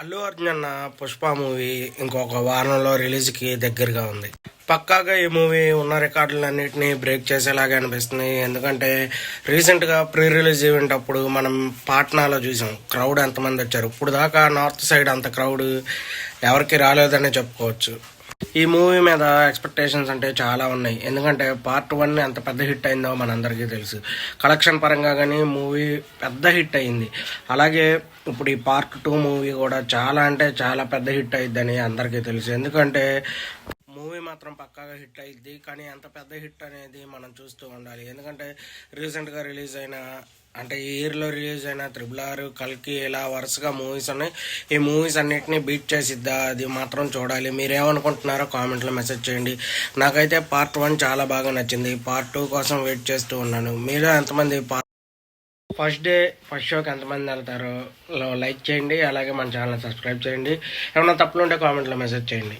అల్లు అర్జున్ అన్న పుష్ప మూవీ ఇంకొక వారంలో రిలీజ్కి దగ్గరగా ఉంది. పక్కాగా ఈ మూవీ ఉన్న రికార్డులన్నింటినీ బ్రేక్ చేసేలాగా అనిపిస్తుంది. ఎందుకంటే రీసెంట్గా ప్రీ రిలీజ్ ఈవెంట్ అప్పుడు మనం పాట్నాలో చూసాం క్రౌడ్ ఎంతమంది వచ్చారు. ఇప్పుడు దాకా నార్త్ సైడ్ అంత క్రౌడ్ ఎవరికి రాలేదనే చెప్పుకోవచ్చు. ఈ మూవీ మీద ఎక్స్పెక్టేషన్స్ అంటే చాలా ఉన్నాయి. ఎందుకంటే పార్ట్ 1 ఎంత పెద్ద హిట్ అయిందో మనందరికీ తెలుసు. కలెక్షన్ పరంగా కానీ మూవీ పెద్ద హిట్ అయింది. అలాగే ఇప్పుడు ఈ పార్ట్ 2 మూవీ కూడా చాలా అంటే చాలా పెద్ద హిట్ అయ్యిద్దని అందరికీ తెలుసు. ఎందుకంటే మూవీ మాత్రం పక్కాగా హిట్ అయ్యిద్ది. కానీ ఎంత పెద్ద హిట్ అనేది మనం చూస్తూ ఉండాలి. ఎందుకంటే రీసెంట్గా రిలీజ్ అయిన అంటే ఈ ఇయర్లో రిలీజ్ అయిన RRR, కల్కి ఇలా వరుసగా మూవీస్ ఉన్నాయి. ఈ మూవీస్ అన్నిటిని బీట్ చేసిద్దా అది మాత్రం చూడాలి. మీరేమనుకుంటున్నారో కామెంట్లో మెసేజ్ చేయండి. నాకైతే పార్ట్ 1 చాలా బాగా నచ్చింది. పార్ట్ 2 కోసం వెయిట్ చేస్తూ ఉన్నాను. మీలో ఎంతమంది ఫస్ట్ షోకి ఎంతమంది వెళ్తారో లైక్ చేయండి. అలాగే మన ఛానల్ సబ్స్క్రైబ్ చేయండి. ఏమైనా తప్పులు ఉంటే కామెంట్లో మెసేజ్ చేయండి.